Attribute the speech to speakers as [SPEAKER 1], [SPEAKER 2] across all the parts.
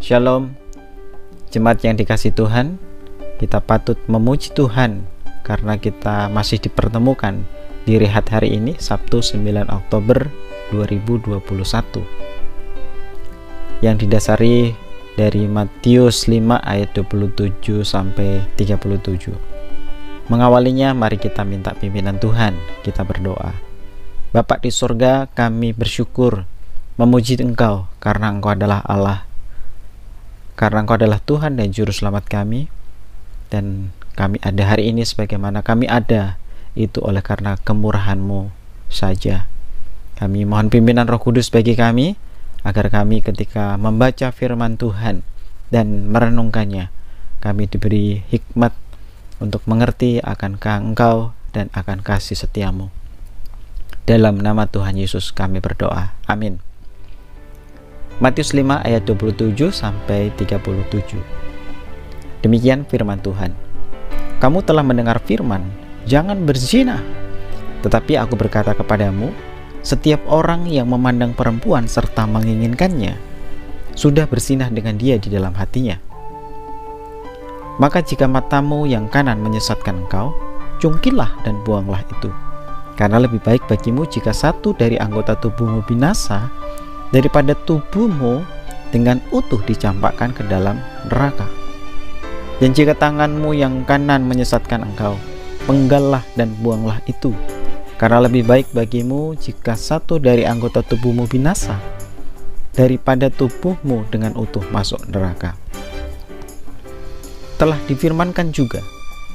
[SPEAKER 1] Shalom, jemaat yang dikasihi Tuhan. Kita patut memuji Tuhan karena kita masih dipertemukan di rehat hari ini, Sabtu 9 Oktober 2021, yang didasari dari Matius 5 ayat 27 sampai 37. Mengawalinya, mari kita minta pimpinan Tuhan. Kita berdoa. Bapa di surga, kami bersyukur memuji Engkau karena Engkau adalah Allah, karena Engkau adalah Tuhan dan Juru Selamat kami, dan kami ada hari ini sebagaimana kami ada, itu oleh karena kemurahan-Mu saja. Kami mohon pimpinan Roh Kudus bagi kami, agar kami ketika membaca firman Tuhan dan merenungkannya, kami diberi hikmat untuk mengerti akan Engkau dan akan kasih setia-Mu. Dalam nama Tuhan Yesus kami berdoa. Amin. Matius 5 ayat 27 sampai 37. Demikian firman Tuhan. Kamu telah mendengar firman, jangan berzina. Tetapi aku berkata kepadamu, setiap orang yang memandang perempuan serta menginginkannya, sudah berzinah dengan dia di dalam hatinya. Maka jika matamu yang kanan menyesatkan engkau, cungkilah dan buanglah itu. Karena lebih baik bagimu jika satu dari anggota tubuhmu binasa, daripada tubuhmu dengan utuh dicampakkan ke dalam neraka. Dan jika tanganmu yang kanan menyesatkan engkau, penggallah dan buanglah itu. Karena lebih baik bagimu jika satu dari anggota tubuhmu binasa, daripada tubuhmu dengan utuh masuk neraka. Telah difirmankan juga,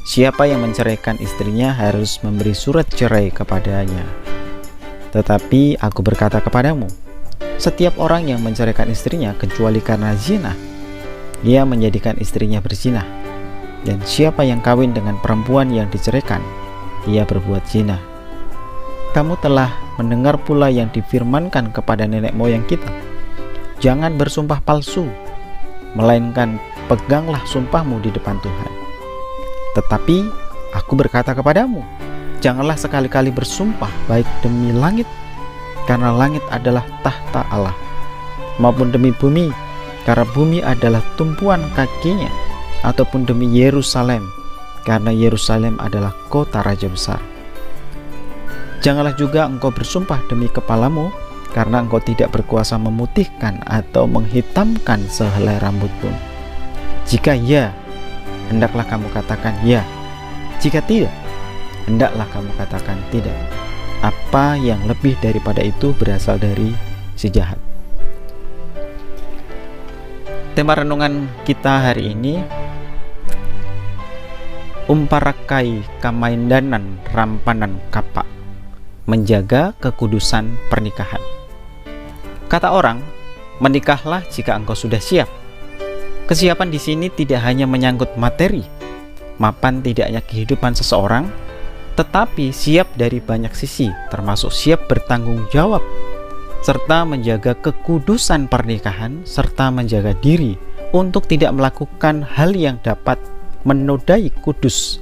[SPEAKER 1] siapa yang menceraikan istrinya harus memberi surat cerai kepadanya. Tetapi aku berkata kepadamu, setiap orang yang menceraikan istrinya kecuali karena zina, ia menjadikan istrinya berzina. Dan siapa yang kawin dengan perempuan yang diceraikan, ia berbuat zina. Kamu telah mendengar pula yang difirmankan kepada nenek moyang kita, jangan bersumpah palsu, melainkan peganglah sumpahmu di depan Tuhan. Tetapi aku berkata kepadamu, janganlah sekali-kali bersumpah baik demi langit, karena langit adalah tahta Allah, maupun demi bumi, karena bumi adalah tumpuan kakinya, ataupun demi Yerusalem, karena Yerusalem adalah kota raja besar. Janganlah juga engkau bersumpah demi kepalamu, karena engkau tidak berkuasa memutihkan atau menghitamkan sehelai rambut pun. Jika ya, hendaklah kamu katakan ya. Jika tidak, hendaklah kamu katakan tidak. Apa yang lebih daripada itu berasal dari si jahat. Tema renungan kita hari ini, umparakai kamaindanan rampanan kapak, menjaga kekudusan pernikahan. Kata orang, menikahlah jika engkau sudah siap. Kesiapan di sini tidak hanya menyangkut materi, mapan tidaknya kehidupan seseorang, tetapi siap dari banyak sisi, termasuk siap bertanggung jawab, serta menjaga kekudusan pernikahan, serta menjaga diri untuk tidak melakukan hal yang dapat menodai kudus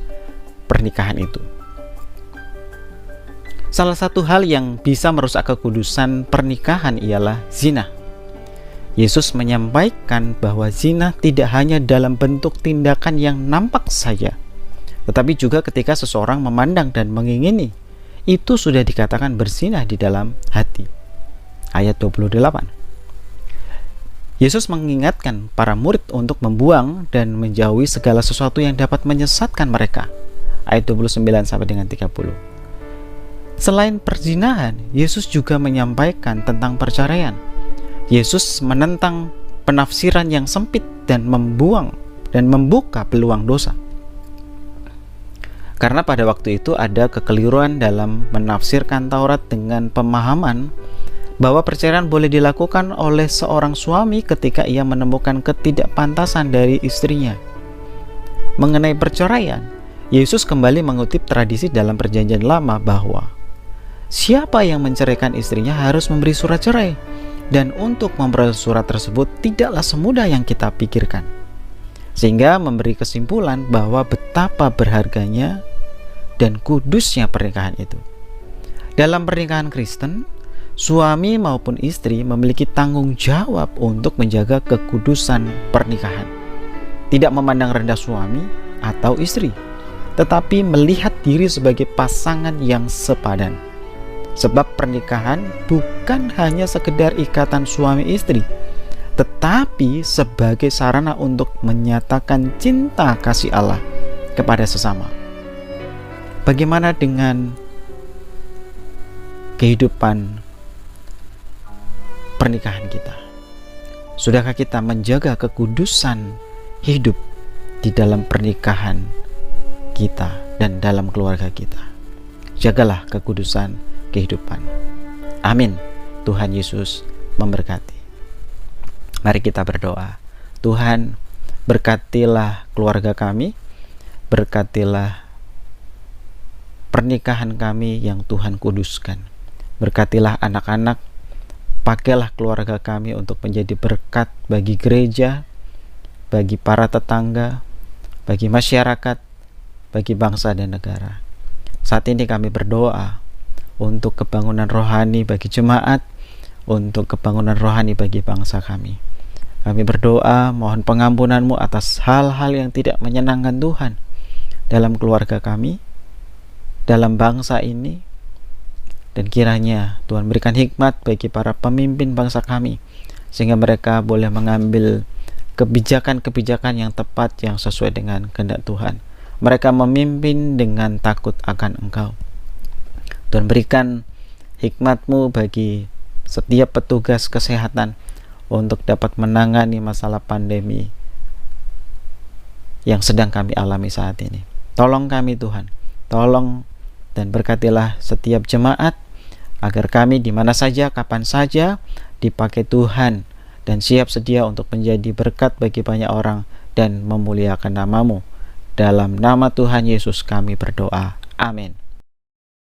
[SPEAKER 1] pernikahan itu. Salah satu hal yang bisa merusak kekudusan pernikahan ialah zina. Yesus menyampaikan bahwa zina tidak hanya dalam bentuk tindakan yang nampak saja, tetapi juga ketika seseorang memandang dan mengingini, itu sudah dikatakan berzinah di dalam hati. Ayat 28. Yesus mengingatkan para murid untuk membuang dan menjauhi segala sesuatu yang dapat menyesatkan mereka. Ayat 29 sampai dengan 30. Selain perzinahan, Yesus juga menyampaikan tentang perceraian. Yesus menentang penafsiran yang sempit dan membuang dan membuka peluang dosa. Karena pada waktu itu ada kekeliruan dalam menafsirkan Taurat dengan pemahaman bahwa perceraian boleh dilakukan oleh seorang suami ketika ia menemukan ketidakpantasan dari istrinya. Mengenai perceraian, Yesus kembali mengutip tradisi dalam Perjanjian Lama bahwa siapa yang menceraikan istrinya harus memberi surat cerai, dan untuk memperoleh surat tersebut tidaklah semudah yang kita pikirkan. Sehingga memberi kesimpulan bahwa betapa berharganya dan kudusnya pernikahan itu. Dalam pernikahan Kristen, Suami maupun istri memiliki tanggung jawab untuk menjaga kekudusan pernikahan. Tidak memandang rendah suami atau istri, tetapi melihat diri sebagai pasangan yang sepadan. Sebab pernikahan bukan hanya sekedar ikatan suami istri, tetapi sebagai sarana untuk menyatakan cinta kasih Allah kepada sesama. Bagaimana dengan kehidupan pernikahan kita? Sudahkah kita menjaga kekudusan hidup di dalam pernikahan kita dan dalam keluarga kita? Jagalah kekudusan kehidupan. Amin. Tuhan Yesus memberkati. Mari kita berdoa. Tuhan, berkatilah keluarga kami, berkatilah pernikahan kami yang Tuhan kuduskan. Berkatilah anak-anak, pakailah keluarga kami untuk menjadi berkat bagi gereja, bagi para tetangga, bagi masyarakat, bagi bangsa dan negara. Saat ini kami berdoa untuk kebangunan rohani bagi jemaat, untuk kebangunan rohani bagi bangsa kami. Kami berdoa mohon pengampunan-Mu atas hal-hal yang tidak menyenangkan Tuhan dalam keluarga kami, dalam bangsa ini, dan kiranya Tuhan berikan hikmat bagi para pemimpin bangsa kami, sehingga mereka boleh mengambil kebijakan-kebijakan yang tepat, yang sesuai dengan kehendak Tuhan. Mereka memimpin dengan takut akan Engkau. Tuhan, berikan hikmat-Mu bagi setiap petugas kesehatan untuk dapat menangani masalah pandemi yang sedang kami alami saat ini. Tolong kami Tuhan, tolong dan berkatilah setiap jemaat, agar kami di mana saja, kapan saja dipakai Tuhan dan siap sedia untuk menjadi berkat bagi banyak orang dan memuliakan nama-Mu. Dalam nama Tuhan Yesus kami berdoa. Amin.